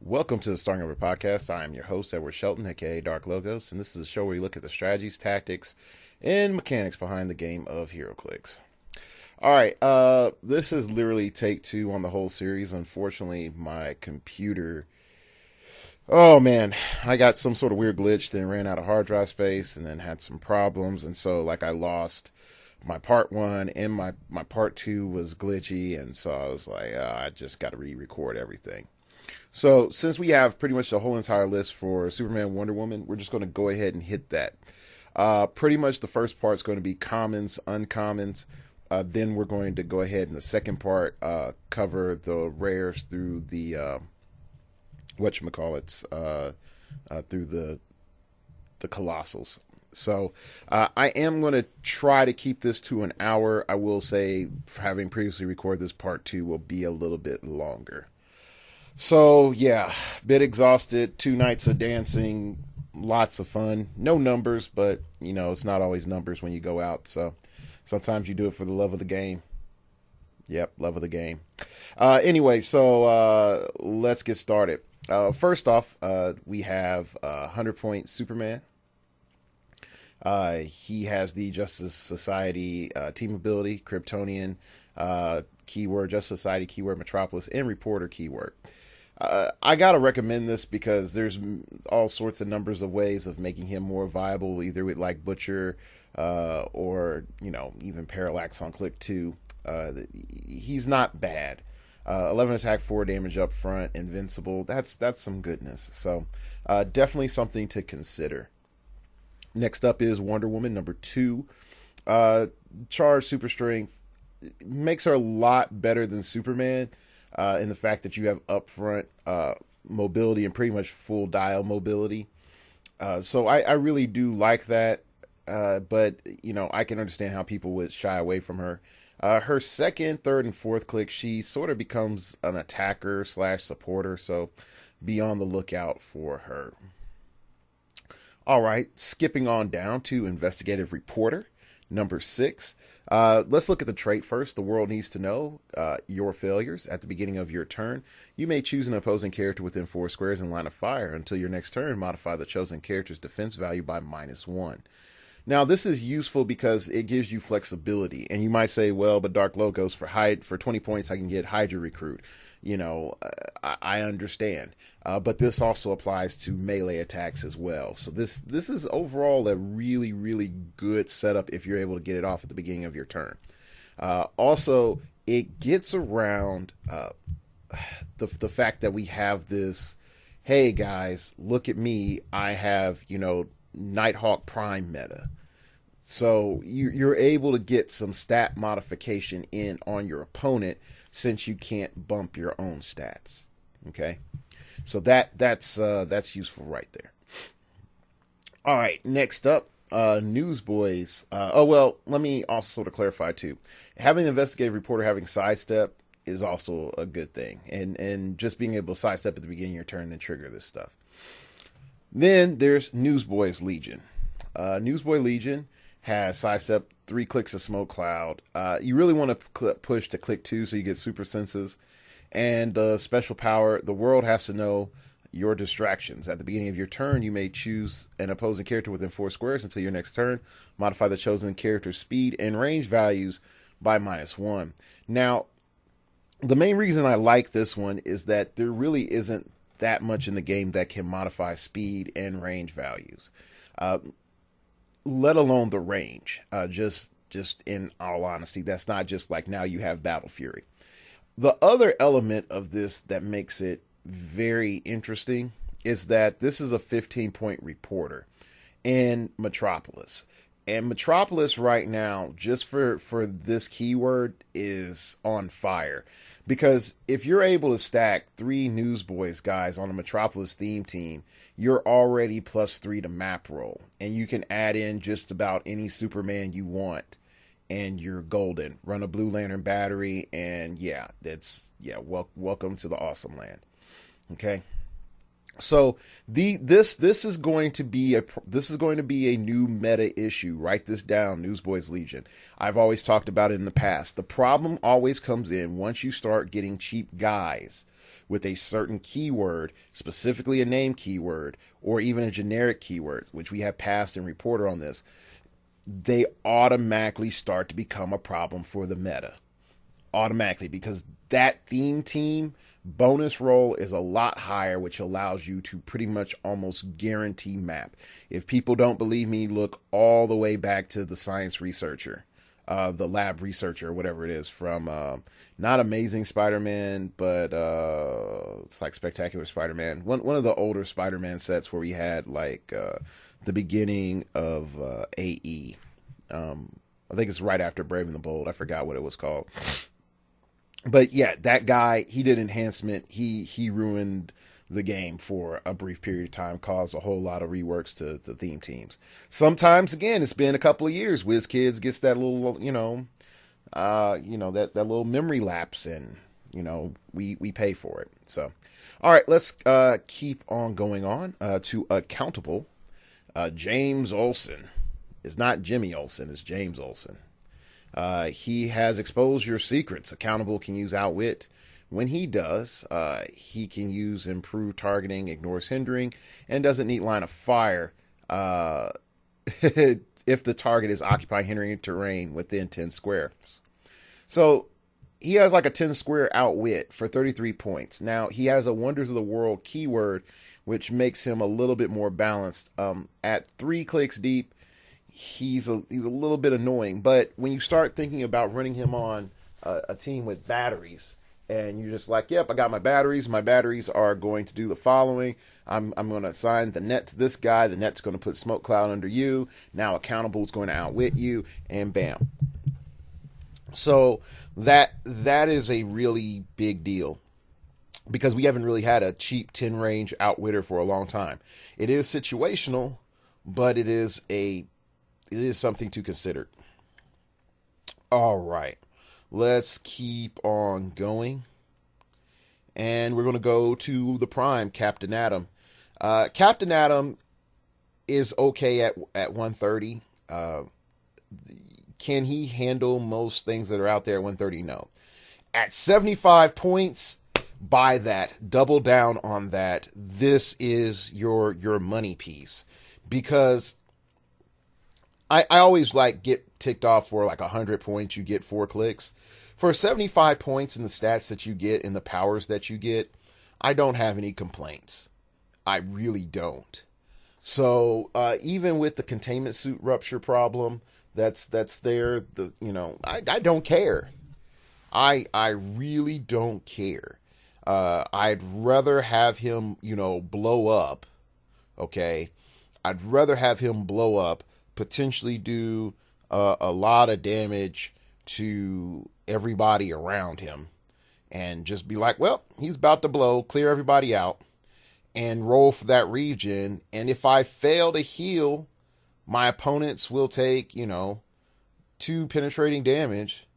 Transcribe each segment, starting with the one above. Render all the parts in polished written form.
Welcome to the Starting Over Podcast. I am your host, Edward Shelton, aka Dark Logos, and this is a show where we look at the strategies, tactics, and mechanics behind the game of heroclix. All right, this is literally take two on the whole series. Unfortunately, my computer, oh man, I got some sort of weird glitch, then ran out of hard drive space, and then had some problems, and so I lost my part one, and my part two was glitchy, and so I was like, I just got to re-record everything. So since we have pretty much the whole entire list for Superman, Wonder Woman, we're just going to go ahead and hit that. Pretty much the first part is going to be commons, uncommons. Then we're going to go ahead in the second part, cover the rares through the, through the colossals. So I am going to try to keep this to an hour. I will say, having previously recorded this part two will be a little bit longer. So yeah, bit exhausted, 2 nights of dancing, lots of fun. No numbers, but you know, it's not always numbers when you go out. So sometimes you do it for the love of the game. Yep, love of the game. Anyway, so let's get started. First off, we have 100-point Superman. He has the Justice Society team ability, Kryptonian, keyword Justice Society, keyword Metropolis, and Reporter keyword. I gotta recommend this because there's all sorts of numbers of ways of making him more viable, either with like Butcher or, you know, even Parallax on click 2. He's not bad. 11 attack, 4 damage up front, invincible. That's some goodness. So definitely something to consider. Next up is Wonder Woman, number 2. Charge, super strength. Makes her a lot better than Superman in the fact that you have upfront mobility and pretty much full dial mobility. So I really do like that. But, you know, I can understand how people would shy away from her. Her second, third, and fourth click, she sort of becomes an attacker / supporter. So be on the lookout for her. All right, skipping on down to Investigative Reporter, number 6. Let's look at the trait first. The world needs to know your failures. At the beginning of your turn, you may choose an opposing character within 4 squares in line of fire. Until your next turn, modify the chosen character's defense value by -1. Now, this is useful because it gives you flexibility. And you might say, well, but Dark Logos, for 20 points, I can get Hydra Recruit. You know, I understand. But this also applies to melee attacks as well. So this is overall a really, really good setup if you're able to get it off at the beginning of your turn. Also, it gets around the fact that we have this, hey guys, look at me, I have, you know, Nighthawk Prime meta. So you're able to get some stat modification in on your opponent since you can't bump your own stats. Okay, so that's useful right there. All right, next up, Newsboys. Let me also sort of clarify too. Having the investigative reporter having sidestep is also a good thing, and just being able to sidestep at the beginning of your turn and trigger this stuff. Then there's Newsboys Legion. Newsboy Legion has sidestep, 3 clicks of smoke cloud. You really want to push to click 2 so you get super senses. And special power, the world has to know your distractions. At the beginning of your turn, you may choose an opposing character within 4 squares until your next turn. Modify the chosen character's speed and range values by -1. Now, the main reason I like this one is that there really isn't that much in the game that can modify speed and range values. Let alone the range. Just in all honesty, that's not just like now you have Battle Fury. The other element of this that makes it very interesting is that this is a 15-point reporter in Metropolis. And Metropolis right now, just for this keyword, is on fire. Because if you're able to stack 3 Newsboys guys on a Metropolis theme team, you're already +3 to map roll. And you can add in just about any Superman you want. And you're golden. Run a Blue Lantern battery. And welcome to the awesome land. Okay. So this is going to be a new meta issue. Write this down, Newsboys Legion. I've always talked about it in the past. The problem always comes in once you start getting cheap guys with a certain keyword, specifically a name keyword, or even a generic keyword, which we have passed and reported on this. They automatically start to become a problem for the meta. Automatically, because that theme team bonus roll is a lot higher, which allows you to pretty much almost guarantee map. If people don't believe me, look all the way back to the science researcher, the lab researcher, whatever it is, from not Amazing Spider-Man, but it's like Spectacular Spider-Man. One of the older Spider-Man sets where we had like the beginning of AE. I think it's right after Brave and the Bold. I forgot what it was called. But yeah, that guy, he did enhancement. He ruined the game for a brief period of time, caused a whole lot of reworks to the theme teams. Sometimes, again, it's been a couple of years. WizKids gets that little, that little memory lapse, and we pay for it. So, all right, let's keep on going on to accountable. James Olsen. It's not Jimmy Olsen. It's James Olsen. He has exposed your secrets. Accountable can use outwit. When he does, he can use improved targeting, ignores hindering, and doesn't need line of fire if the target is occupying hindering terrain within 10 squares. So he has like a 10 square outwit for 33 points. Now he has a Wonders of the World keyword, which makes him a little bit more balanced. At 3 clicks deep, he's a little bit annoying, but when you start thinking about running him on a team with batteries, and you're just like, yep, I got my batteries are going to do the following. I'm going to assign the net to this guy, the net's going to put smoke cloud under you, now accountable is going to outwit you, and bam. So that is a really big deal, because we haven't really had a cheap 10 range outwitter for a long time. It is situational, but it is something to consider. All right, let's keep on going. And we're going to go to the prime, Captain Atom. Captain Atom is okay at 130. Can he handle most things that are out there at 130? No. At 75 points, buy that. Double down on that. This is your money piece. Because I always get ticked off for 100 points, you get 4 clicks. For 75 points in the stats that you get and the powers that you get, I don't have any complaints. I really don't. So even with the containment suit rupture problem that's there, I don't care. I really don't care. I'd rather have him, blow up. Okay, I'd rather have him blow up, potentially do a lot of damage to everybody around him, and just be like, well, he's about to blow, clear everybody out, and roll for that region. And if I fail to heal, my opponents will take, 2 penetrating damage.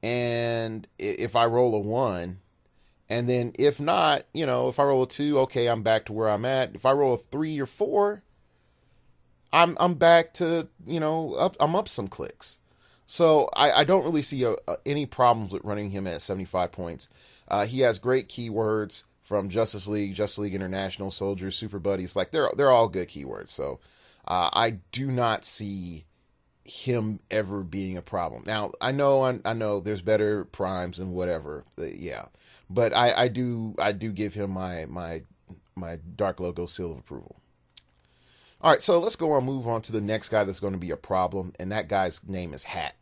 And if I roll a 1, and then if not, if I roll a 2, okay, I'm back to where I'm at. If I roll a 3 or 4, I'm back to, I'm up some clicks. So I don't really see any problems with running him at 75 points. He has great keywords from Justice League International, Soldiers, Super Buddies. They're all good keywords. So I do not see him ever being a problem. Now I know there's better primes and whatever. Yeah, but I do give him my Dark Logo seal of approval. All right, so let's move on to the next guy that's going to be a problem, and that guy's name is Hat.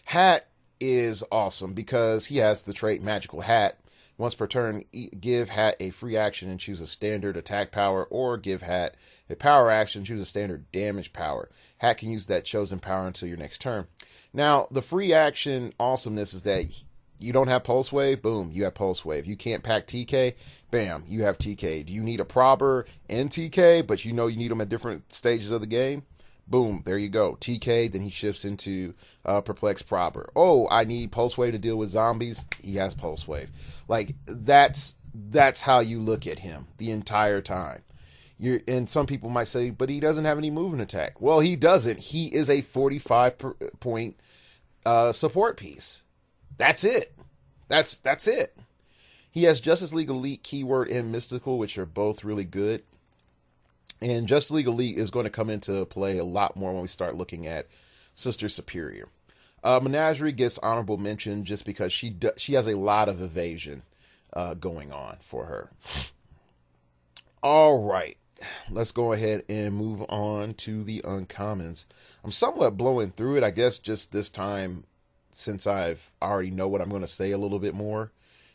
Hat is awesome because he has the trait Magical Hat. Once per turn, give Hat a free action and choose a standard attack power, or give Hat a power action, choose a standard damage power. Hat can use that chosen power until your next turn. Now, the free action awesomeness is that you don't have Pulse Wave? Boom, you have Pulse Wave. You can't pack TK? Bam, you have TK. Do you need a Probber and TK, but you need them at different stages of the game? Boom, there you go. TK, then he shifts into Perplex Probber. Oh, I need Pulse Wave to deal with zombies? He has Pulse Wave. That's That's how you look at him the entire time. And some people might say, but he doesn't have any movement attack. Well, he doesn't. He is a 45 point support piece. That's it. That's it. He has Justice League Elite, Keyword, and Mystical, which are both really good. And Justice League Elite is going to come into play a lot more when we start looking at Sister Superior. Menagerie gets honorable mention just because she has a lot of evasion going on for her. All right. Let's go ahead and move on to the uncommons. I'm somewhat blowing through it, I guess, just this time since I already know what I'm going to say a little bit more.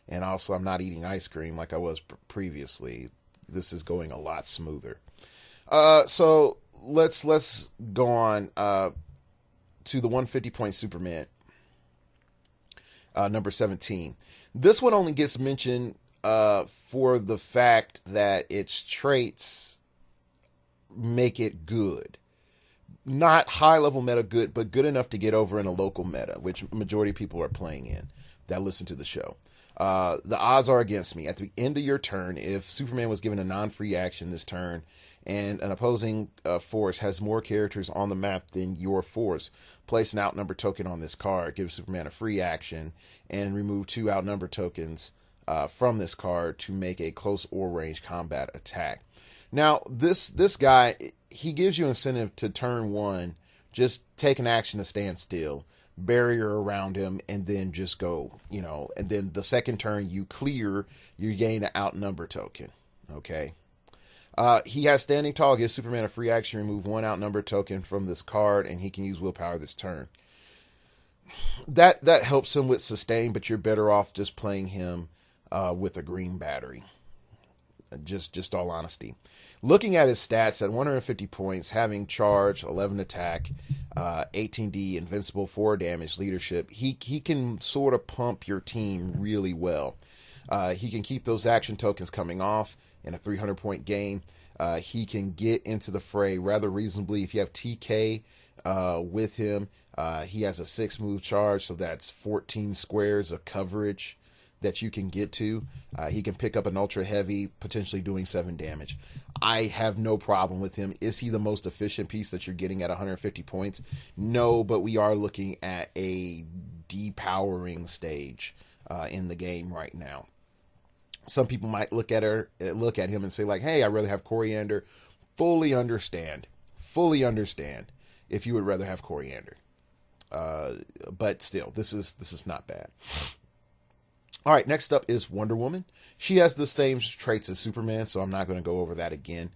And also I'm not eating ice cream like I was previously. This is going a lot smoother. So let's go on to the 150-point Superman, number 17. This one only gets mentioned for the fact that its traits make it good. Not high-level meta good, but good enough to get over in a local meta, which majority of people are playing in that listen to the show. The odds are against me. At the end of your turn, if Superman was given a non-free action this turn, and an opposing force has more characters on the map than your force, place an outnumber token on this card, give Superman a free action, and remove 2 outnumber tokens from this card to make a close or range combat attack. Now, this guy, he gives you incentive to turn 1, just take an action to stand still, barrier around him, and then just go, and then the second turn you clear, you gain an outnumber token. Okay. He has Standing Tall, gives Superman a free action, remove 1 outnumber token from this card, and he can use willpower this turn. That helps him with sustain, but you're better off just playing him with a green battery. Just all honesty. Looking at his stats, at 150 points, having charge, 11 attack, 18D, invincible, 4 damage, leadership, he can sort of pump your team really well. He can keep those action tokens coming off in a 300-point game. He can get into the fray rather reasonably. If you have TK with him, he has a 6-move charge, so that's 14 squares of coverage that you can get to. He can pick up an ultra heavy, potentially doing 7 damage. I have no problem with him. Is he the most efficient piece that you're getting at 150 points? No, but we are looking at a depowering stage in the game right now. Some people might look at him and say like, hey, I'd rather have Coriander. Fully understand if you would rather have Coriander. But still, this is not bad. All right, next up is Wonder Woman. She has the same traits as Superman, so I'm not going to go over that again.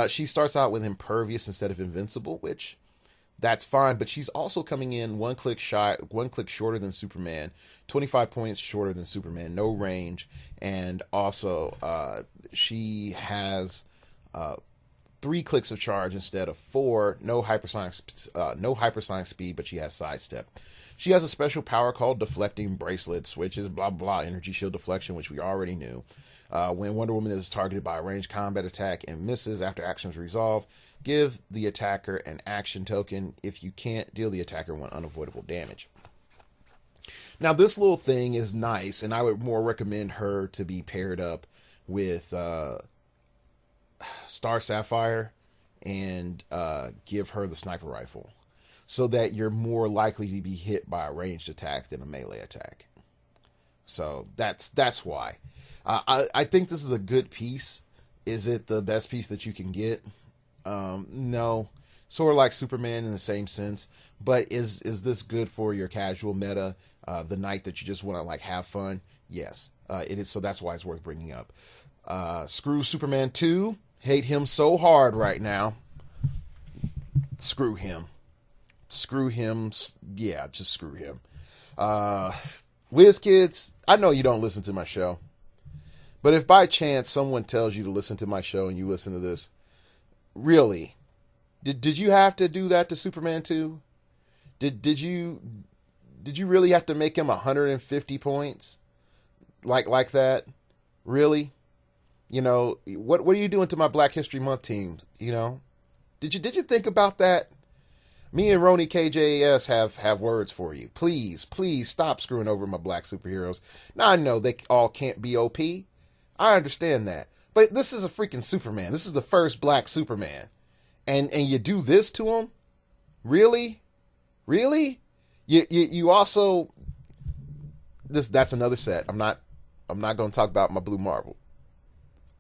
She starts out with Impervious instead of Invincible, which that's fine, but she's also coming in one click shorter than Superman, 25 points shorter than Superman, no range, and also she has 3 clicks of charge instead of 4, no hypersonic speed, but she has sidestep. She has a special power called Deflecting Bracelets, which is blah, blah, energy shield deflection, which we already knew. When Wonder Woman is targeted by a ranged combat attack and misses after actions resolve, give the attacker an action token. If you can't, deal the attacker 1 unavoidable damage. Now, this little thing is nice, and I would more recommend her to be paired up with Star Sapphire and give her the sniper rifle, so that you're more likely to be hit by a ranged attack than a melee attack. So that's why. I think this is a good piece. Is it the best piece that you can get? No. Sort of like Superman in the same sense. But is this good for your casual meta? The night that you just want to like have fun? Yes. It is. So that's why it's worth bringing up. Screw Superman 2. Hate him so hard right now. Screw him. Yeah, just screw him. WizKids, I know you don't listen to my show, but if by chance someone tells you to listen to my show and you listen to this, really, did you have to do that to Superman 2? Did you really have to make him 150 points like that? Really? What are you doing to my Black History Month team? Did you think about that? Me and Roni KJS have words for you. Please stop screwing over my black superheroes. Now, I know they all can't be OP. I understand that. But this is a freaking Superman. This is the first black Superman. And you do this to him? Really? Really? You also that's another set. I'm not going to talk about my Blue Marvel.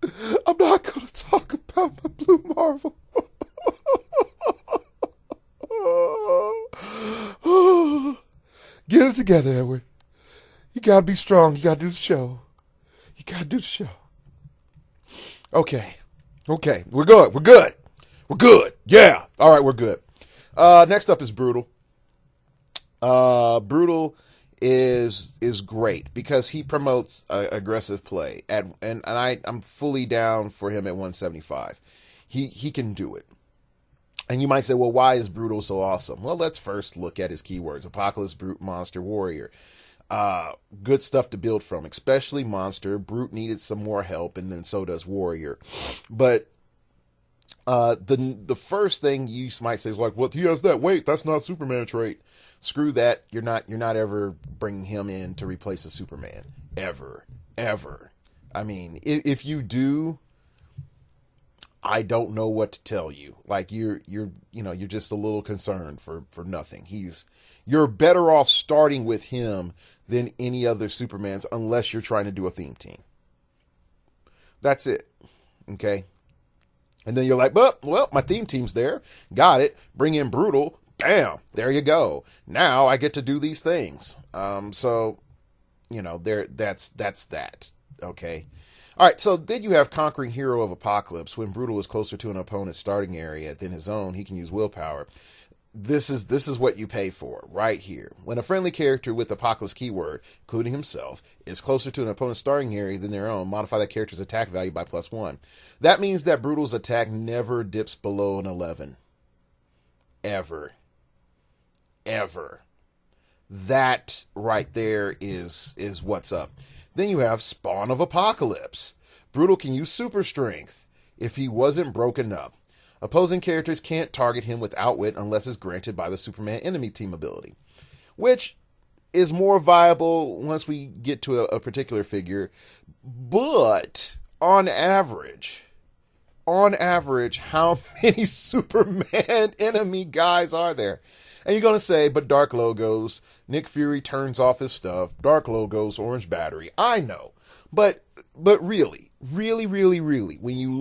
I'm not going to talk about my Blue Marvel. Get it together, Edward. You got to be strong. You got to do the show. You got to do the show. Okay. We're good. Yeah. All right, we're good. Next up is Brutal. Brutal is great because he promotes aggressive play and I'm fully down for him at 175. He can do it. And you might say, well, why is Brutal so awesome? Well, let's first look at his keywords: Apocalypse, Brute, Monster, Warrior. Good stuff to build from, especially Monster. Brute needed some more help, and then so does Warrior. But the first thing you might say is like, well, he has that weight. That's not a Superman trait. Screw that. You're not ever bringing him in to replace a Superman. Ever. I mean, if you do, I don't know what to tell you. Like you're just a little concerned for nothing. You're better off starting with him than any other Supermans unless you're trying to do a theme team. That's it. Okay. And then you're like, well, my theme team's there. Got it. Bring in Brutal. Bam. There you go. Now I get to do these things. So, that's that. Okay. All right. So then you have Conquering Hero of Apocalypse. When Brutal is closer to an opponent's starting area than his own, he can use willpower. This is what you pay for right here. When a friendly character with Apocalypse keyword, including himself, is closer to an opponent's starting area than their own, modify that character's attack value by +1. That means that Brutal's attack never dips below an 11. Ever. That right there is what's up. Then you have Spawn of Apocalypse. Brutal can use super strength if he wasn't broken up. Opposing characters can't target him with Outwit unless it's granted by the Superman enemy team ability, which is more viable once we get to a particular figure. But on average, how many Superman enemy guys are there? And you're going to say, but Dark Logos, Nick Fury turns off his stuff, Dark Logos, Orange Battery. I know. But really, when you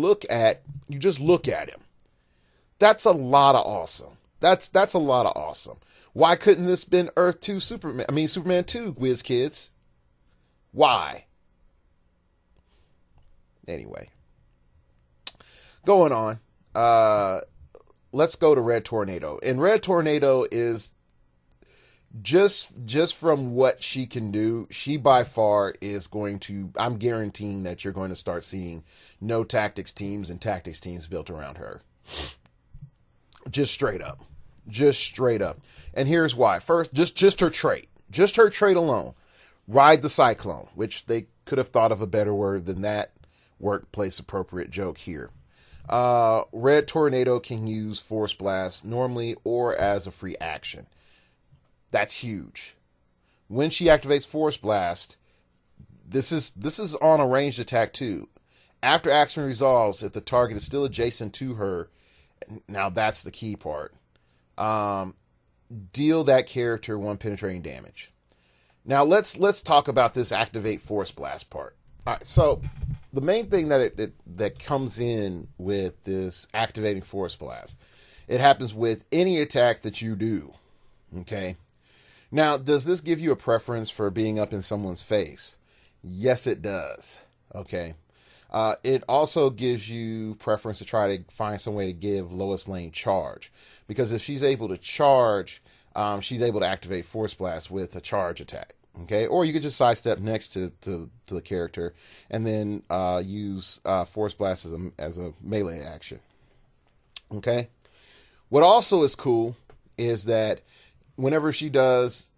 just look at him, that's a lot of awesome. That's a lot of awesome. Why couldn't this been Earth 2 Superman? I mean, Superman 2, Whiz Kids. Why? Anyway. Going on. Let's go to Red Tornado. And Red Tornado is just from what she can do, she by far is going to, I'm guaranteeing that you're going to start seeing no tactics teams and tactics teams built around her. Just straight up. And here's why. First, just her trait. Just her trait alone. Ride the Cyclone, which they could have thought of a better word than that. Workplace appropriate joke here. Red Tornado can use Force Blast normally or as a free action. That's huge. When she activates Force Blast, this is on a ranged attack too. After action resolves, if the target is still adjacent to her, now that's the key part. Deal that character 1 penetrating damage. Now let's talk about this activate Force Blast part. All right, so the main thing that comes in with this activating Force Blast, it happens with any attack that you do. Okay. Now, does this give you a preference for being up in someone's face? Yes, it does. Okay. It also gives you preference to try to find some way to give Lois Lane charge, because if she's able to charge, she's able to activate Force Blast with a charge attack. Okay, or you could just sidestep next to the character and then use Force Blast as a melee action. Okay, what also is cool is that whenever she does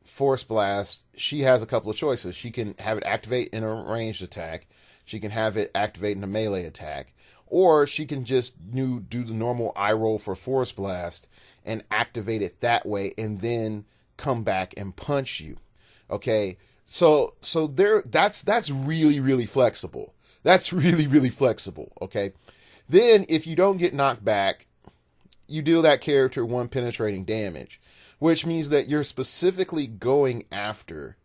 Force Blast, she has a couple of choices. She can have it activate in a ranged attack. She can have it activate in a melee attack. Or she can just do the normal eye roll for Force Blast and activate it that way and then come back and punch you. Okay, So there, that's really, really flexible. That's really, really flexible. Okay. Then if you don't get knocked back, you deal that character 1 penetrating damage, which means that you're specifically going after,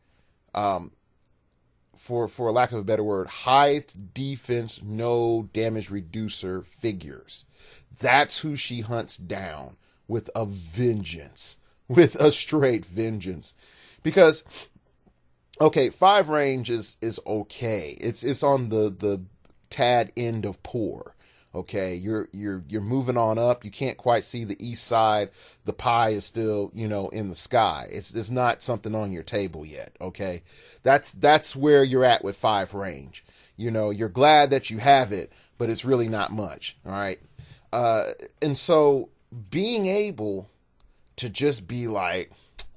for lack of a better word, high defense, no damage reducer figures. That's who she hunts down with a vengeance, with a straight vengeance. Because, okay, 5 range is okay. It's on the tad end of poor. Okay, you're moving on up. You can't quite see the east side. The pie is still, in the sky. It's not something on your table yet. Okay, that's where you're at with 5 range. You're glad that you have it, but it's really not much. All right, and so being able to just be like,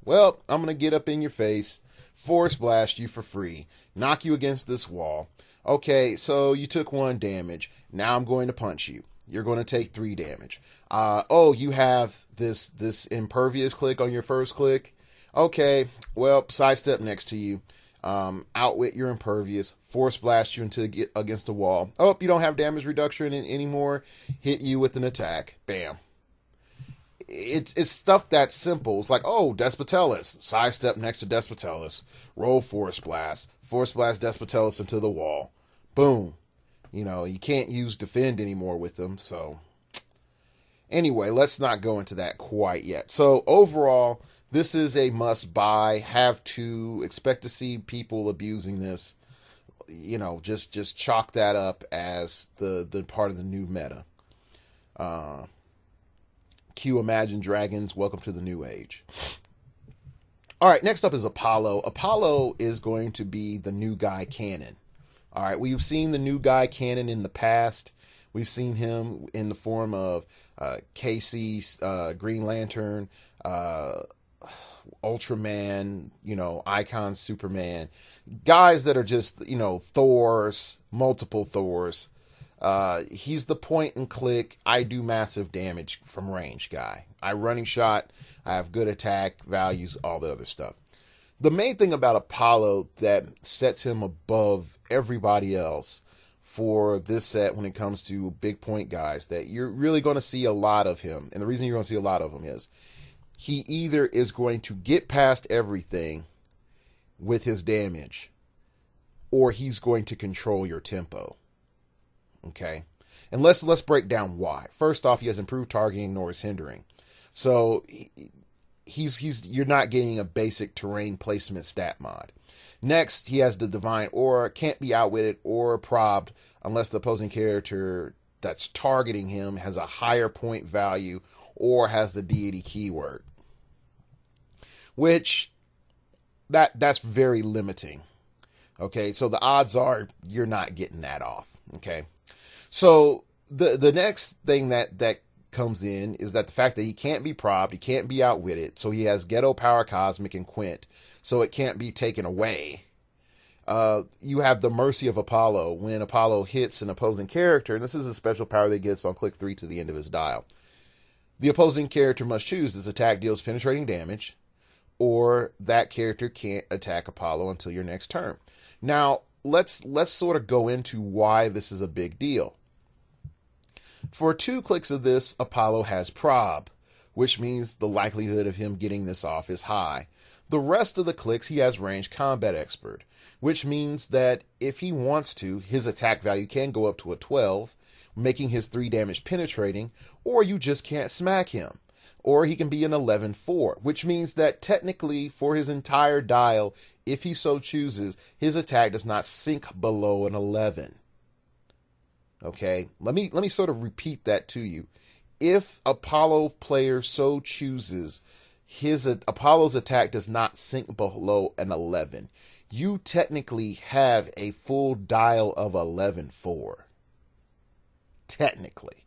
well, I'm gonna get up in your face, force blast you for free, knock you against this wall. Okay, so you took 1 damage. Now I'm going to punch you. You're going to take 3 damage. You have this impervious click on your first click. Okay, well, sidestep next to you. Outwit your impervious. Force blast you against a wall. Oh, you don't have damage reduction anymore. Hit you with an attack. Bam. It's stuff that's simple. It's like, oh, Despotellus. Sidestep next to Despotellus. Roll force blast. Force blast Despotellus into the wall. Boom. You can't use defend anymore with them. So anyway, let's not go into that quite yet. So overall, this is a must buy. Have to expect to see people abusing this. Just chalk that up as the part of the new meta. Cue Imagine Dragons. Welcome to the new age. All right, next up is Apollo. Apollo is going to be the new guy canon. All right, we've seen the new guy canon in the past. We've seen him in the form of Casey, Green Lantern, Ultraman, Icon Superman. Guys that are just, Thors, multiple Thors. He's the point and click, I do massive damage from range guy. I running shot, I have good attack values, all the other stuff. The main thing about Apollo that sets him above everybody else for this set when it comes to big point guys, that you're really going to see a lot of him. And the reason you're going to see a lot of him is he either is going to get past everything with his damage, or he's going to control your tempo. Okay, and let's break down why. First off, he has improved targeting nor is hindering, so you're not getting a basic terrain placement stat mod. Next, he has the divine aura, can't be outwitted or probbed unless the opposing character that's targeting him has a higher point value or has the deity keyword, which that's very limiting. Okay, so the odds are you're not getting that off. Okay. So the next thing that comes in is that the fact that he can't be probbed, he can't be outwitted, so he has Ghetto Power Cosmic and Quint, so it can't be taken away. You have the Mercy of Apollo. When Apollo hits an opposing character, and this is a special power that he gets on click 3 to the end of his dial, the opposing character must choose this attack deals penetrating damage, or that character can't attack Apollo until your next turn. Now, let's sort of go into why this is a big deal. For 2 clicks of this, Apollo has prob, which means the likelihood of him getting this off is high. The rest of the clicks, he has range combat expert, which means that if he wants to, his attack value can go up to a 12, making his 3 damage penetrating, or you just can't smack him. Or he can be an 11-4, which means that technically for his entire dial, if he so chooses, his attack does not sink below an 11. Okay, let me sort of repeat that to you. If Apollo player so chooses, Apollo's attack does not sink below an 11. You technically have a full dial of 11-4. Technically.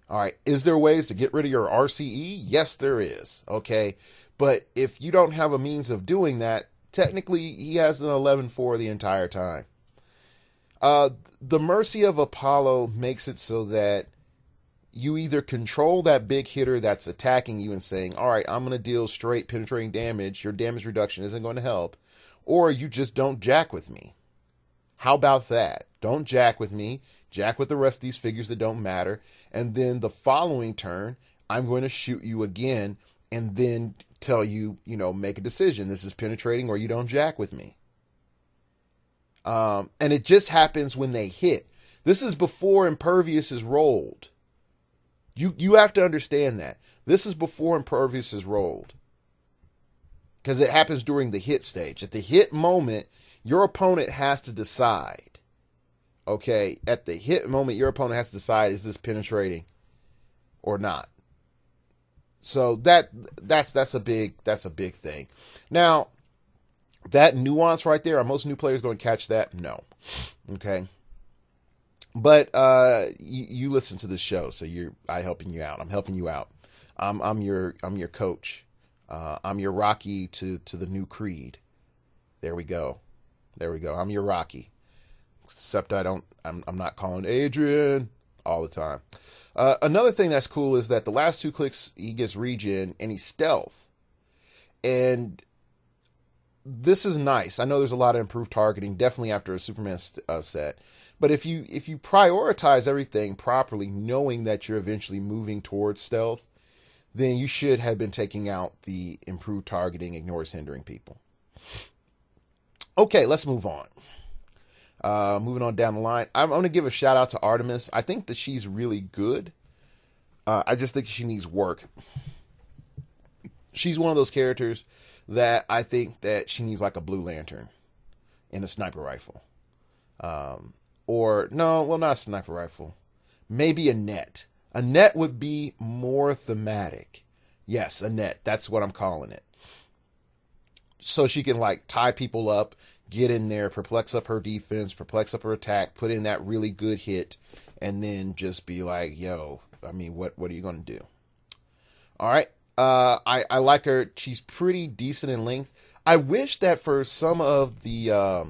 All right, is there ways to get rid of your RCE? Yes, there is. Okay, but if you don't have a means of doing that, technically he has an 11-4 the entire time. The Mercy of Apollo makes it so that you either control that big hitter that's attacking you and saying, all right, I'm going to deal straight penetrating damage. Your damage reduction isn't going to help. Or you just don't jack with me. How about that? Don't jack with me. Jack with the rest of these figures that don't matter. And then the following turn, I'm going to shoot you again and then tell you, make a decision. This is penetrating or you don't jack with me. And it just happens when they hit. This is before Impervious is rolled. You have to understand that. This is before Impervious is rolled. Because it happens during the hit stage. At the hit moment, your opponent has to decide. Okay? At the hit moment, your opponent has to decide, is this penetrating or not? So that's a big thing. Now, that nuance right there, are most new players going to catch that? No. Okay? But you listen to the show, so I'm helping you out. I'm helping you out. I'm your coach. I'm your Rocky to the new Creed. There we go. I'm your Rocky. Except I'm not calling Adrian all the time. Another thing that's cool is that the last 2 clicks he gets regen and he's stealth. And this is nice. I know there's a lot of improved targeting, definitely after a Superman set. But if you prioritize everything properly, knowing that you're eventually moving towards stealth, then you should have been taking out the improved targeting, ignores hindering people. Okay, let's move on. Moving on down the line, I'm going to give a shout out to Artemis. I think that she's really good. I just think she needs work. She's one of those characters that I think that she needs like a Blue Lantern in a sniper rifle. Not a sniper rifle. Maybe a net. A net would be more thematic. Yes, a net. That's what I'm calling it. So she can like tie people up, get in there, perplex up her defense, perplex up her attack, put in that really good hit, and then just be like, yo, what are you going to do? All right. I like her. She's pretty decent in length. I wish that for some of the I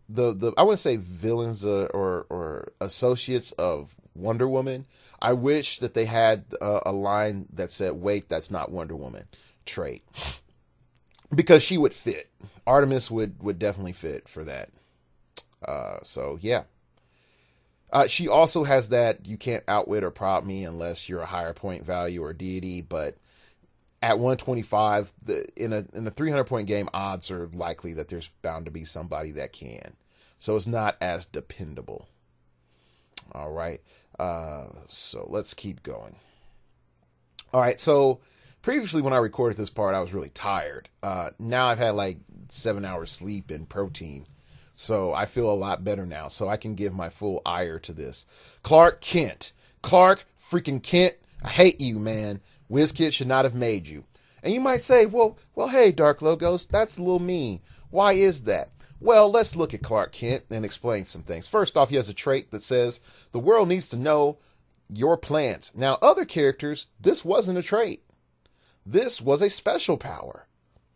wouldn't say villains or associates of Wonder Woman, I wish that they had a line that said, wait, that's not Wonder Woman trait. Because she would fit. Artemis would definitely fit for that. So, yeah. She also has that you can't outwit or prop me unless you're a higher point value or deity. But at 125, in a 300 point game, odds are likely that there's bound to be somebody that can. So it's not as dependable. All right. So let's keep going. All right. So previously when I recorded this part, I was really tired. Now I've had like 7 hours sleep and protein. So I feel a lot better now. So I can give my full ire to this. Clark Kent. Clark freaking Kent. I hate you, man. WizKid should not have made you. And you might say, well, hey, Dark Logos, that's a little mean. Why is that? Well, let's look at Clark Kent and explain some things. First off, he has a trait that says the world needs to know your plans. Now, other characters, this wasn't a trait. This was a special power.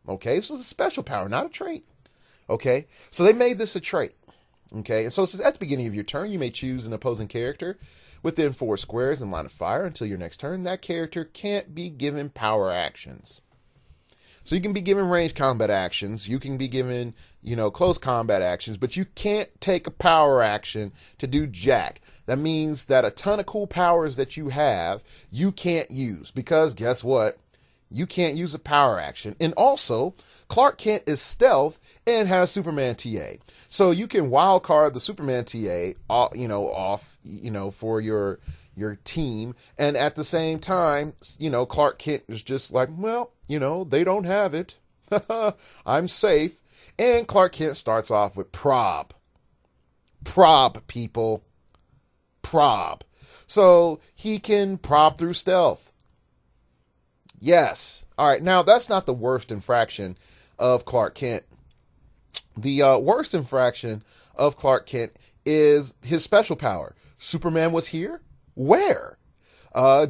Okay, this was a special power, not a trait. Okay, so they made this a trait. Okay, and so it says at the beginning of your turn, you may choose an opposing character within 4 squares in line of fire until your next turn. That character can't be given power actions. So you can be given range combat actions. You can be given, close combat actions, but you can't take a power action to do jack. That means that a ton of cool powers that you have, you can't use because guess what? You can't use a power action. And also, Clark Kent is stealth and has Superman TA. So you can wild card the Superman TA, off, for your team. And at the same time, Clark Kent is just like, well, they don't have it. I'm safe. And Clark Kent starts off with prob. Prob, people. Prob. So he can prob through stealth. Yes. All right. Now, that's not the worst infraction of Clark Kent. The worst infraction of Clark Kent is his special power. Superman was here? Where?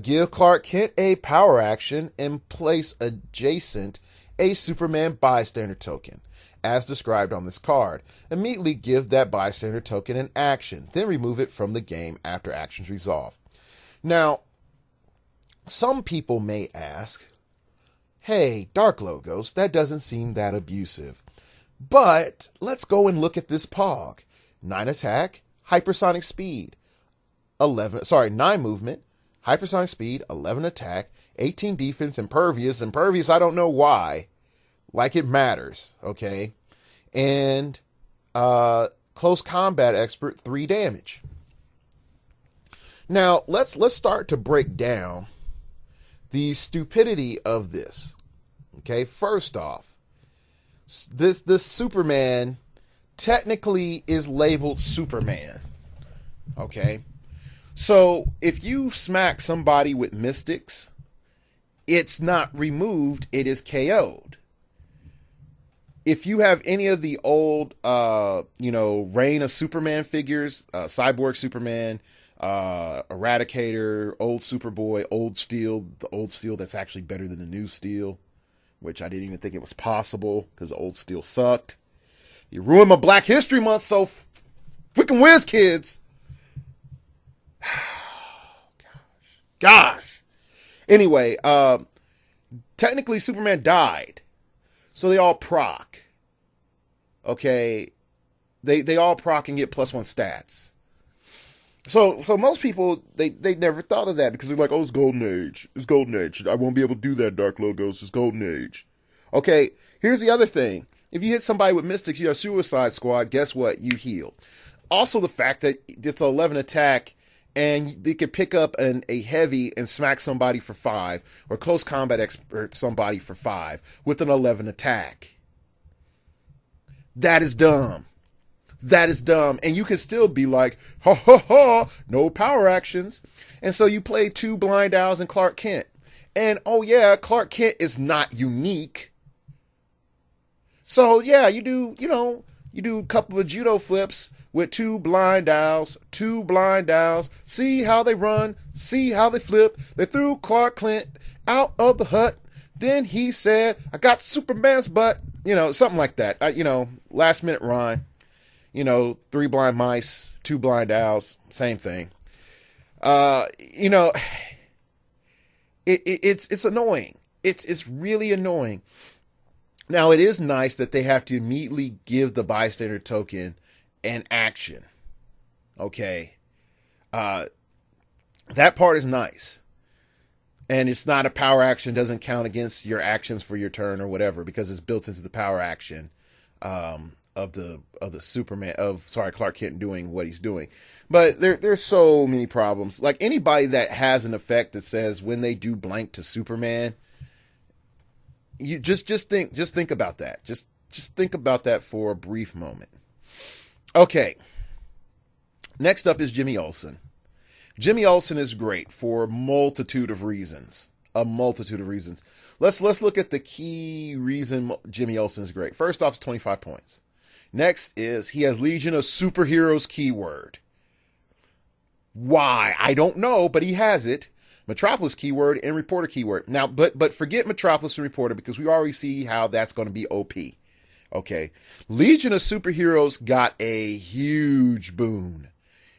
Give Clark Kent a power action and place adjacent a Superman bystander token, as described on this card. Immediately give that bystander token an action, then remove it from the game after actions resolve. Now, some people may ask, hey, Dark Logos, that doesn't seem that abusive. But let's go and look at this Pog. 9 attack, hypersonic speed, 9 movement, hypersonic speed, 11 attack, 18 defense, impervious. Impervious, I don't know why. Like it matters, okay? And close combat expert, 3 damage. Now, let's start to break down the stupidity of this. Okay, first off, this Superman technically is labeled Superman. Okay, so if you smack somebody with mystics, it's not removed, it is KO'd. If you have any of the old, Reign of Superman figures, Cyborg Superman, Eradicator, Old Superboy, Old Steel, the Old Steel that's actually better than the new Steel, which I didn't even think it was possible because the Old Steel sucked. You ruined my Black History Month, so freaking whiz, kids. Gosh. Anyway, technically Superman died, so they all proc. Okay, they all proc and get +1 stats. So most people, they never thought of that because they're like, oh, it's Golden Age. It's Golden Age. I won't be able to do that, Dark Logos. It's Golden Age. Okay, here's the other thing. If you hit somebody with Mystics, you have Suicide Squad, guess what? You heal. Also the fact that it's an 11 attack and they could pick up a heavy and smack somebody for 5 or close combat expert somebody for 5 with an 11 attack. That is dumb. That is dumb. And you can still be like, ha ha ha, no power actions. And so you play 2 Blind Owls and Clark Kent. And oh yeah, Clark Kent is not unique. So yeah, you do a couple of judo flips with 2 Blind Owls, 2 Blind Owls. See how they run, see how they flip. They threw Clark Kent out of the hut. Then he said, I got Superman's butt. Something like that. Last minute rhyme. 3 blind mice, 2 blind owls, same thing. It's annoying. It's really annoying. Now, it is nice that they have to immediately give the bystander token an action. Okay. That part is nice. And it's not a power action, doesn't count against your actions for your turn or whatever, because it's built into the power action of the Clark Kent doing what he's doing. But there's so many problems. Like anybody that has an effect that says when they do blank to Superman, you just think about that. Just think about that for a brief moment. Okay. Next up is Jimmy Olsen. Jimmy Olsen is great for a multitude of reasons. Let's look at the key reason Jimmy Olsen is great. First off, it's 25 points. Next is he has Legion of Superheroes keyword. Why? I don't know, but he has it. Metropolis keyword and Reporter keyword. Now, but forget Metropolis and Reporter because we already see how that's going to be OP. Okay. Legion of Superheroes got a huge boon.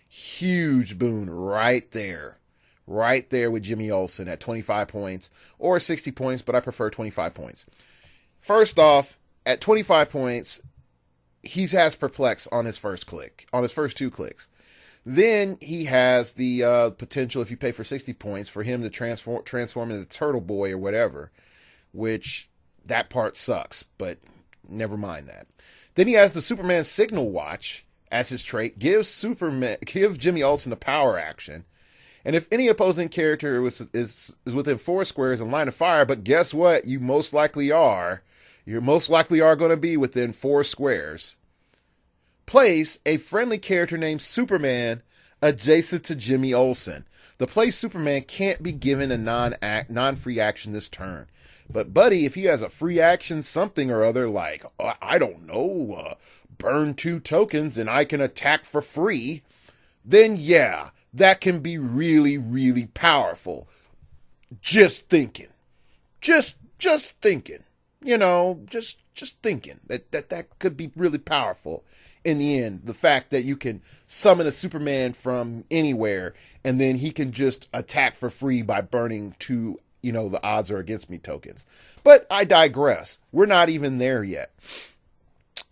Huge boon right there. Right there with Jimmy Olsen at 25 points or 60 points, but I prefer 25 points. First off, at 25 points, he has Perplex on his first click, on his first 2 clicks. Then he has the potential, if you pay for 60 points, for him to transform into Turtle Boy or whatever, which that part sucks, but never mind that. Then he has the Superman Signal Watch as his trait, give Jimmy Olsen a power action. And if any opposing character is within 4 squares in line of fire, but guess what? You most likely are. You most likely are going to be within 4 squares. Place a friendly character named Superman adjacent to Jimmy Olsen. The place Superman can't be given a non-free action this turn. But buddy, if he has a free action something or other, like, I don't know, burn 2 tokens and I can attack for free, then yeah, that can be really, really powerful. Just thinking. Just thinking. Just just thinking that could be really powerful in the end. The fact that you can summon a Superman from anywhere and then he can just attack for free by burning two, the odds are against me tokens. But I digress. We're not even there yet.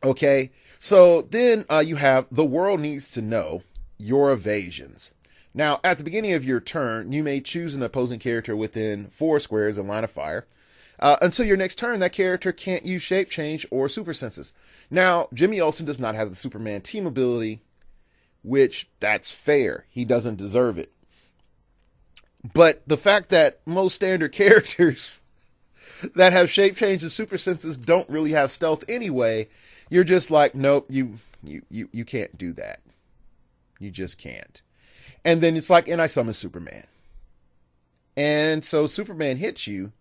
Okay. So then you have the world needs to know your evasions. Now, at the beginning of your turn, you may choose an opposing character within 4 squares in line of fire. Until your next turn, that character can't use shape change or super senses. Now, Jimmy Olsen does not have the Superman team ability, which that's fair. He doesn't deserve it. But the fact that most standard characters that have shape change and super senses don't really have stealth anyway, you're just like, nope, you can't do that. You just can't. And then it's like, and I summon Superman. And so Superman hits you,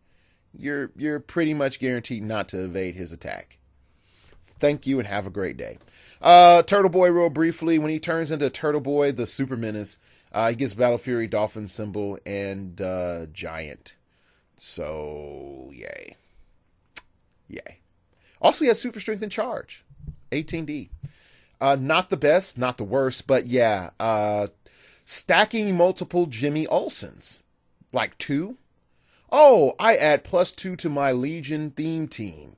you're pretty much guaranteed not to evade his attack. Thank you and have a great day. Turtle Boy, real briefly, when he turns into Turtle Boy, the Super Menace, he gets Battle Fury, Dolphin symbol, and Giant. So, yay. Yay. Also, he has Super Strength and Charge. 18D. Not the best, not the worst, but yeah. Stacking multiple Jimmy Olsens. Like 2? Oh, I add +2 to my Legion theme team.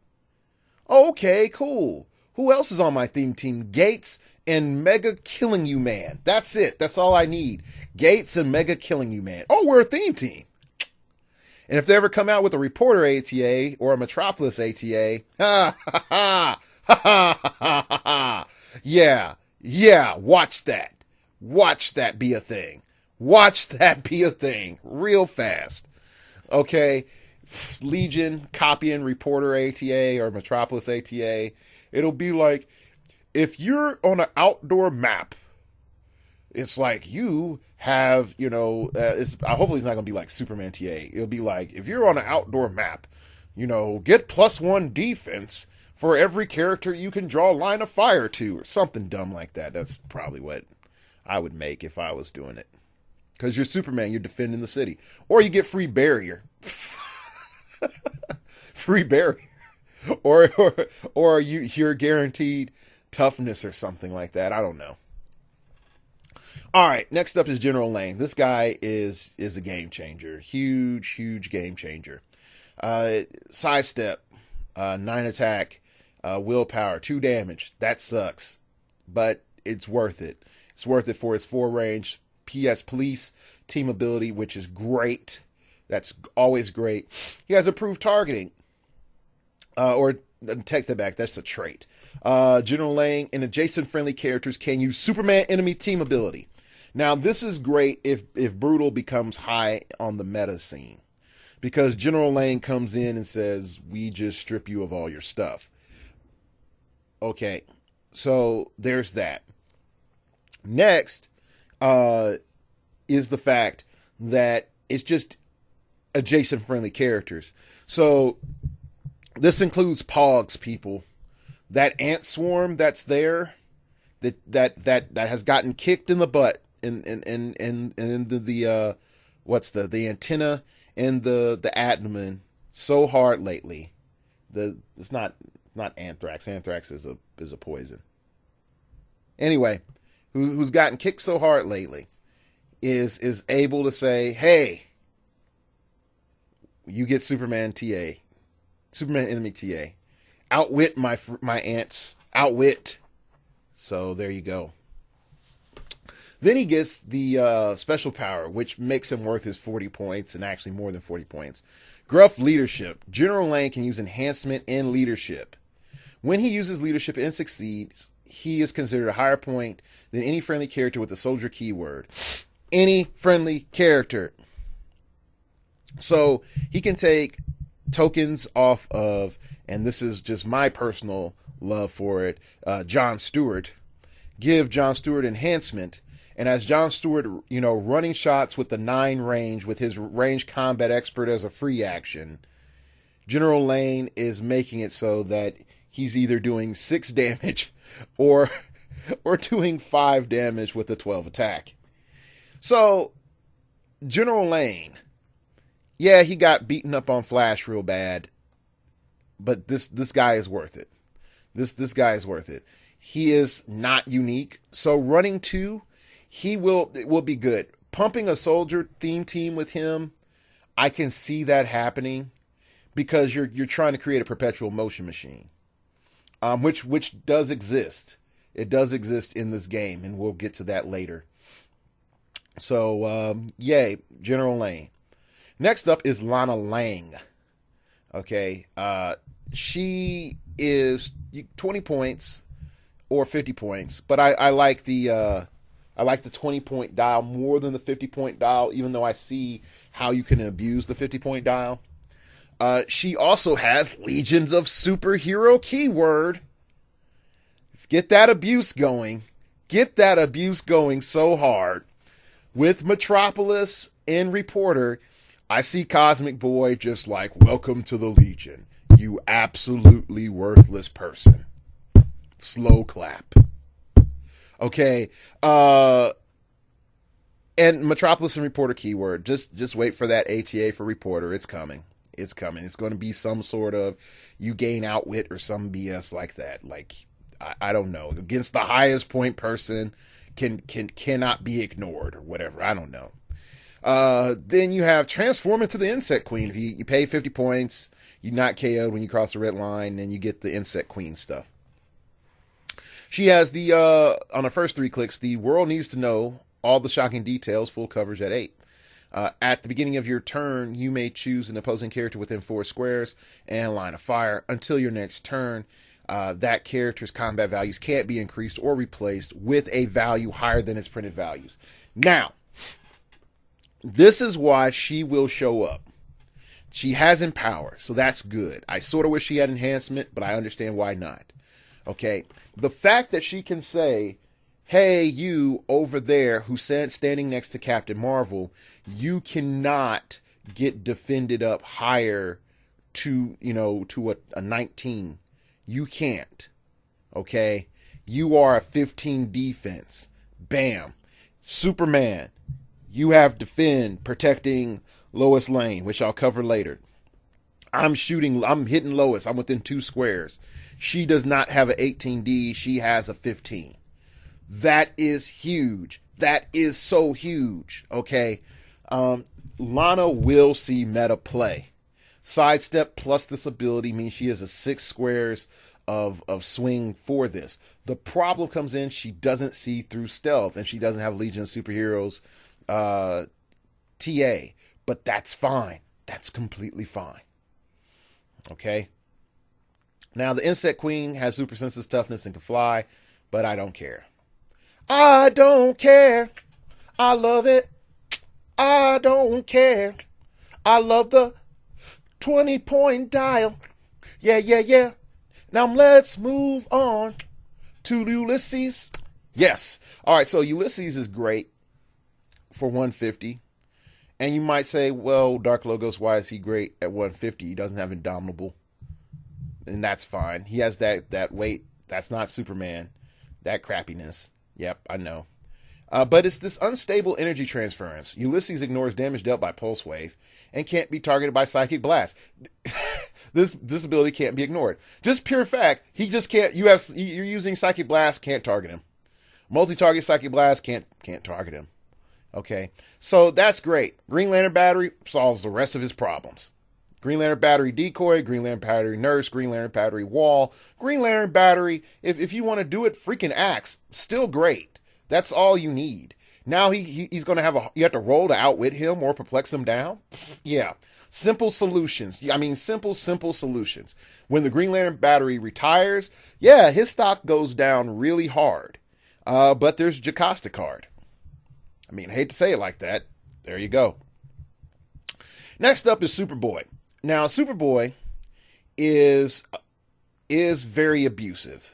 Okay, cool. Who else is on my theme team? Gates and Mega Killing You Man. That's it. That's all I need. Gates and Mega Killing You Man. Oh, we're a theme team. And if they ever come out with a Reporter ATA or a Metropolis ATA, ha ha ha ha ha ha ha. Yeah, watch that. Watch that be a thing. Watch that be a thing real fast. Okay, Legion copying Reporter ATA or Metropolis ATA. It'll be like, if you're on an outdoor map, it's like you have, hopefully it's not going to be like Superman TA. It'll be like, if you're on an outdoor map, get +1 defense for every character you can draw line of fire to, or something dumb like that. That's probably what I would make if I was doing it. Because you're Superman, you're defending the city. Or you get free barrier. Free barrier. Or you're guaranteed toughness or something like that. I don't know. All right, next up is General Lane. This guy is a game changer. Huge game changer. Sidestep, 9 attack, willpower, 2 damage. That sucks. But it's worth it. It's worth it for its 4 range. PS Police team ability, which is great. That's always great. He has improved targeting. Or take that back. That's a trait. General Lane and adjacent friendly characters can use Superman enemy team ability. Now, this is great if Brutal becomes high on the meta scene. Because General Lane comes in and says, we just strip you of all your stuff. Okay. So, there's that. Next, is the fact that it's just adjacent friendly characters. So this includes Pogs, people. That ant swarm that's there, that has gotten kicked in the butt and the what's the antenna and the abdomen so hard lately. It's not anthrax. Anthrax is a poison. Anyway, who's gotten kicked so hard lately is able to say, hey, you get Superman enemy TA. Outwit my ants. Outwit. So there you go. Then he gets the special power, which makes him worth his 40 points, and actually more than 40 points. Gruff Leadership. General Lane can use enhancement in leadership. When he uses leadership and succeeds, he is considered a higher point than any friendly character with the soldier keyword. Any friendly character. So he can take tokens off of, and this is just my personal love for it, John Stewart. Give John Stewart enhancement. And as John Stewart, running shots with the 9 range with his range combat expert as a free action, General Lane is making it so that he's either doing 6 damage or doing 5 damage with a 12 attack. So, General Lane, yeah, he got beaten up on Flash real bad. but this guy is worth it. This guy is worth it. He is not unique, so running 2, it will be good. Pumping a soldier theme team with him, I can see that happening because you're trying to create a perpetual motion machine, which does exist. It does exist in this game, and we'll get to that later. So, yay, General Lane. Next up is Lana Lang. Okay, she is 20 points or 50 points, but I like the 20-point dial more than the 50-point dial, even though I see how you can abuse the 50-point dial. She also has Legions of Superhero keyword. Let's get that abuse going. Get that abuse going so hard. With Metropolis and Reporter, I see Cosmic Boy just like, welcome to the Legion, you absolutely worthless person. Slow clap. Okay. And Metropolis and Reporter keyword. Just wait for that ATA for Reporter. It's coming. It's coming. It's going to be some sort of you gain outwit or some BS like that. Like, I don't know. Against the highest point person cannot be ignored or whatever. I don't know. Then you have Transform into the Insect Queen. If you pay 50 points, you're not KO'd when you cross the red line, then you get the Insect Queen stuff. She has on the first 3 clicks, the world needs to know all the shocking details, full coverage at 8. At the beginning of your turn, you may choose an opposing character within 4 squares and line of fire. Until your next turn, that character's combat values can't be increased or replaced with a value higher than its printed values. Now, this is why she will show up. She has Empower, so that's good. I sort of wish she had Enhancement, but I understand why not. Okay, the fact that she can say, hey, you over there who's standing next to Captain Marvel, you cannot get defended up higher to a 19. You can't. Okay, you are a 15 defense. Bam. Superman, you have defend, protecting Lois Lane, which I'll cover later. I'm hitting Lois. I'm within 2 squares. She does not have an 18D. She has a 15. That is huge. That is so huge. Okay. Lana will see meta play. Sidestep plus this ability means she has a 6 squares of swing for this. The problem comes in, she doesn't see through stealth, and she doesn't have Legion of Superheroes TA. But that's fine. That's completely fine. Okay. Now, the Insect Queen has super senses, toughness, and can fly, but I don't care. I don't care. I love it. I don't care. I love the 20-point dial. Yeah, yeah, yeah. Now let's move on to Ulysses. Yes. All right, so Ulysses is great for 150. And you might say, well, Dark Logos, why is he great at 150? He doesn't have Indomitable. And that's fine. He has that weight. That's not Superman. That crappiness. Yep, I know. But it's this unstable energy transference. Ulysses ignores damage dealt by Pulse Wave and can't be targeted by Psychic Blast. This ability can't be ignored. Just pure fact, he just can't. You're using Psychic Blast, can't target him. Multi-target Psychic Blast, can't target him. Okay, so that's great. Green Lantern Battery solves the rest of his problems. Green Lantern Battery Decoy, Green Lantern Battery Nurse, Green Lantern Battery Wall, Green Lantern Battery, if you want to do it, freaking Axe, still great. That's all you need. Now he's going to you have to roll to outwit him or perplex him down? Yeah. Simple solutions. I mean, simple solutions. When the Green Lantern Battery retires, yeah, his stock goes down really hard. But there's Jocasta card. I mean, I hate to say it like that. There you go. Next up is Superboy. Now, Superboy is very abusive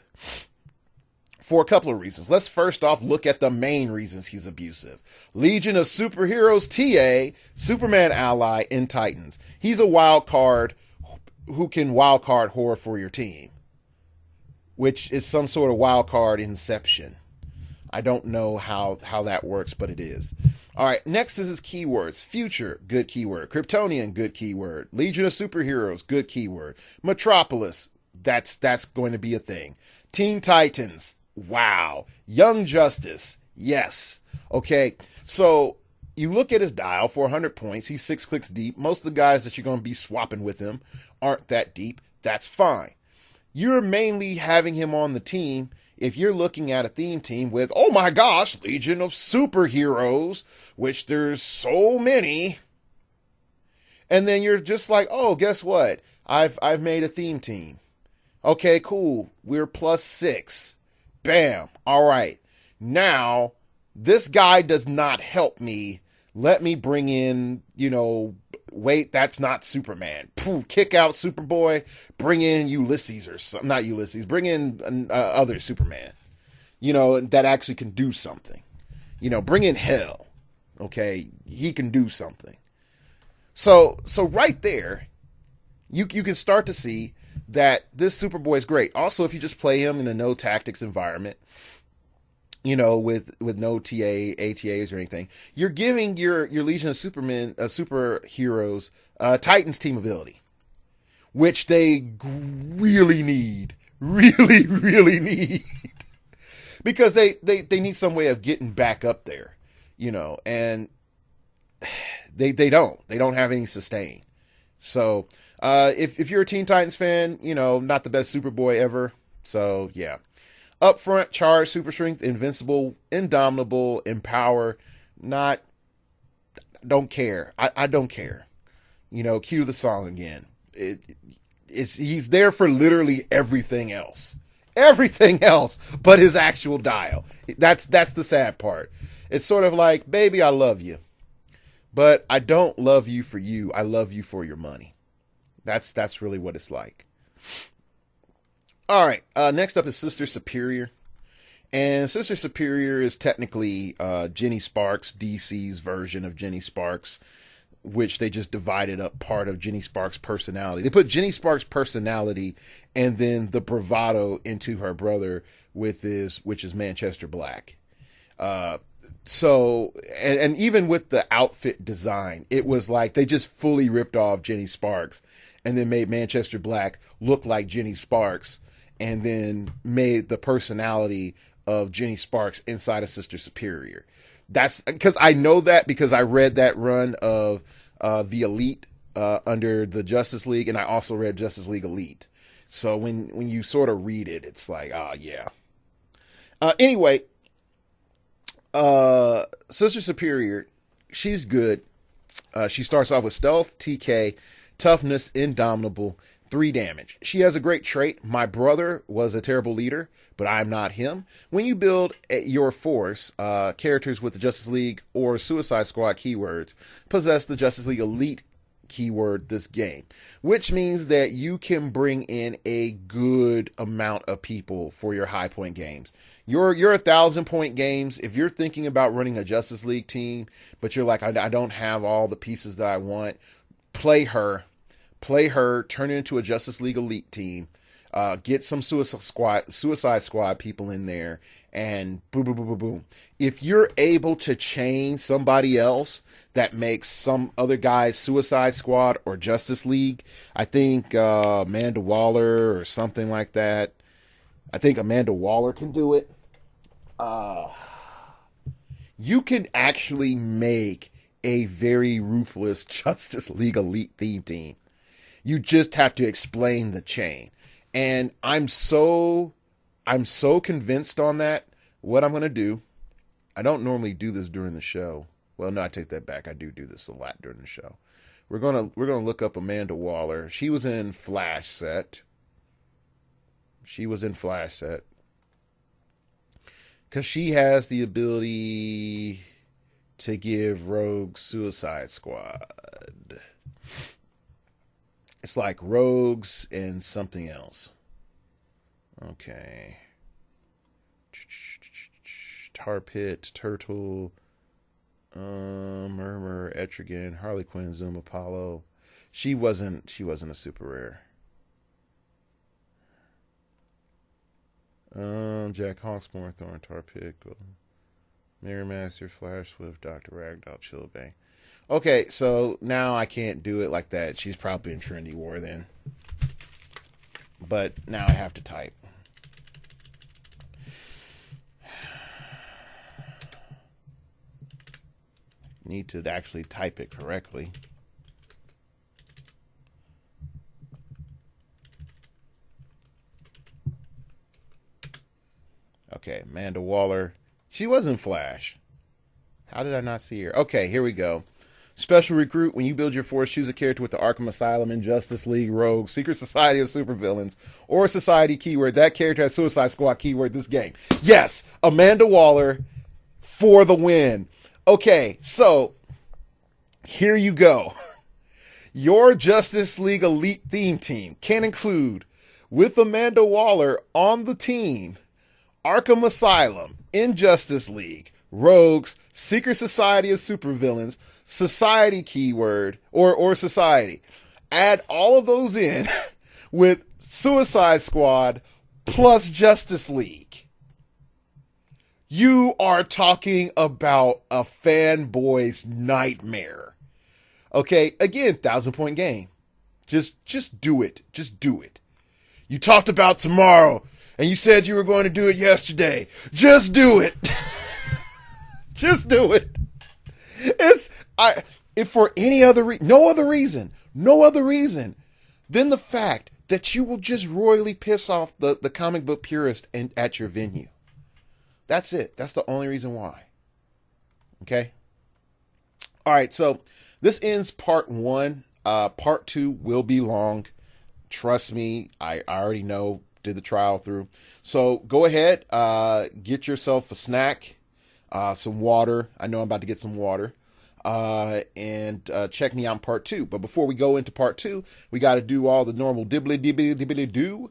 for a couple of reasons. Let's first off look at the main reasons he's abusive. Legion of Superheroes TA, Superman ally in Titans. He's a wild card who can wild card horror for your team, which is some sort of wild card inception. I don't know how that works, but it is. All right, next is his keywords. Future, good keyword. Kryptonian, good keyword. Legion of Superheroes, good keyword. Metropolis, that's going to be a thing. Teen Titans, wow. Young Justice, yes. Okay, so you look at his dial, 400 points. He's 6 clicks deep. Most of the guys that you're going to be swapping with him aren't that deep. That's fine. You're mainly having him on the team if you're looking at a theme team with, oh my gosh, Legion of Superheroes, which there's so many. And then you're just like, oh, guess what? I've made a theme team. Okay, cool. We're +6. Bam. All right. Now, this guy does not help me. Let me bring in, wait, that's not Superman. Poof, kick out Superboy. Bring in Ulysses or something. Not Ulysses. Bring in other Superman. That actually can do something. Bring in Hell. Okay, he can do something. So right there, you can start to see that this Superboy is great. Also, if you just play him in a no tactics environment, with no ATAs or anything, you're giving your Legion of Superheroes Titans team ability, which they really need, really need, because they need some way of getting back up there, and they don't have any sustain. So if you're a Teen Titans fan, not the best Superboy ever. So yeah. Up front, charge, super strength, invincible, indomitable, empower, don't care. I don't care. Cue the song again. He's there for literally everything else. Everything else but his actual dial. That's the sad part. It's sort of like, baby, I love you. But I don't love you for you. I love you for your money. That's really what it's like. All right, next up is Sister Superior. And Sister Superior is technically Jenny Sparks, DC's version of Jenny Sparks, which they just divided up part of Jenny Sparks' personality. They put Jenny Sparks' personality and then the bravado into her brother which is Manchester Black. So even with the outfit design, it was like they just fully ripped off Jenny Sparks and then made Manchester Black look like Jenny Sparks, and then made the personality of Jenny Sparks inside of Sister Superior. That's because I know that because I read that run of the Elite under the Justice League, and I also read Justice League Elite. So when you sort of read it, it's like, yeah. Anyway, Sister Superior, she's good. She starts off with stealth, TK, toughness, indomitable, 3 damage. She has a great trait. My brother was a terrible leader, but I'm not him. When you build your force, characters with the Justice League or Suicide Squad keywords possess the Justice League Elite keyword this game, which means that you can bring in a good amount of people for your high point games. Your 1,000-point games, if you're thinking about running a Justice League team, but you're like, I don't have all the pieces that I want, play her, turn it into a Justice League Elite team, get some Suicide Squad people in there, and boom, boom, boom, boom, boom. If you're able to chain somebody else that makes some other guy's Suicide Squad or Justice League, I think Amanda Waller or something like that. I think Amanda Waller can do it. You can actually make a very ruthless Justice League Elite theme team. You just have to explain the chain. And I'm so convinced on that. What I'm going to do, I don't normally do this during the show. Well, no, I take that back. I do this a lot during the show. We're going to look up Amanda Waller. She was in Flash Set. Because she has the ability to give Rogue Suicide Squad. It's like Rogues and something else. Okay. Tar Pit, Turtle, Murmur, Etrigan, Harley Quinn, Zoom, Apollo. She wasn't a super rare. Jack Hawksmore, Thorn, Tar Pit. Mirror Master, Flash, Swift, Dr. Ragdoll, Chillbang. Okay, so now I can't do it like that. She's probably in Trinity War then. But now I have to type. Need to actually type it correctly. Okay, Amanda Waller. She wasn't Flash. How did I not see her? Okay, here we go. Special recruit. When you build your force, choose a character with the Arkham Asylum, Injustice League, Rogue, Secret Society of Supervillains, or Society keyword. That character has Suicide Squad keyword this game. Yes, Amanda Waller for the win. Okay, so here you go. Your Justice League Elite theme team can include, with Amanda Waller on the team, Arkham Asylum, Injustice League, Rogues, Secret Society of Supervillains, Society keyword, or Society. Add all of those in with Suicide Squad plus Justice League. You are talking about a fanboy's nightmare. Okay, again, 1,000-point game. Just do it. Just do it. You talked about tomorrow, and you said you were going to do it yesterday. Just do it. Just do it. If for any other no other reason than the fact that you will just royally piss off the comic book purist at your venue. That's it. That's the only reason why. Okay. All right. So this ends part 1. Part 2 will be long. Trust me. I already know. Did the trial through. So go ahead. Get yourself a snack. Some water. I know I'm about to get some water. And check me out in part 2. But before we go into part 2, we got to do all the normal dibbly-dibbly-dibbly-do.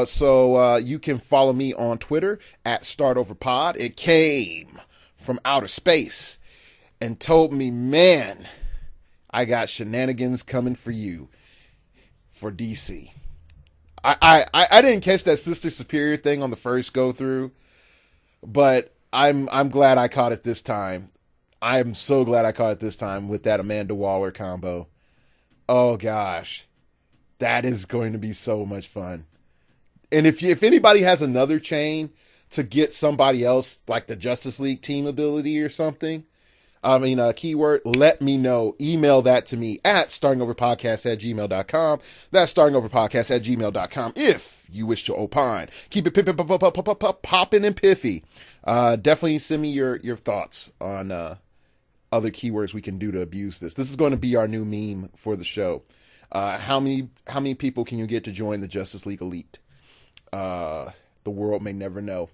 So you can follow me on Twitter at StartOverPod. It came from outer space and told me, man, I got shenanigans coming for you for DC. I didn't catch that Sister Superior thing on the first go through, but I'm glad I caught it this time. I'm so glad I caught it this time with that Amanda Waller combo. Oh gosh, that is going to be so much fun. And if anybody has another chain to get somebody else like the Justice League team ability or something, keyword, let me know. Email that to me at startingoverpodcast@gmail.com. That's startingoverpodcast@gmail.com if you wish to opine. Keep it popping and piffy. Definitely send me your thoughts on other keywords we can do to abuse this. This is going to be our new meme for the show. How many people can you get to join the Justice League Elite? The world may never know.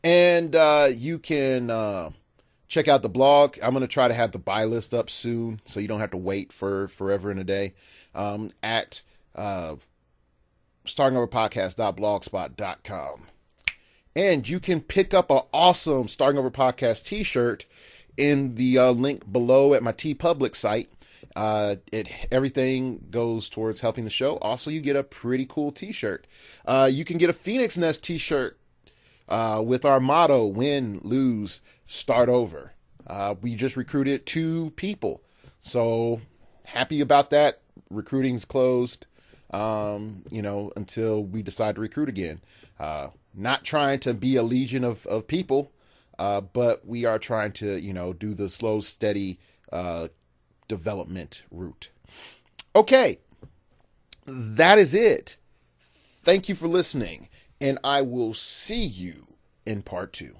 And you can check out the blog. I'm going to try to have the buy list up soon, so you don't have to wait for forever and a day. At startingoverpodcast.blogspot.com. And you can pick up an awesome Starting Over Podcast t-shirt in the link below at my TeePublic site. Everything goes towards helping the show. Also, you get a pretty cool t-shirt. You can get a Phoenix Nest t-shirt with our motto, win, lose, start over. We just recruited 2 people. So happy about that. Recruiting's closed, until we decide to recruit again. Not trying to be a legion of people, but we are trying to, do the slow, steady development route. Okay, that is it. Thank you for listening, and I will see you in part 2.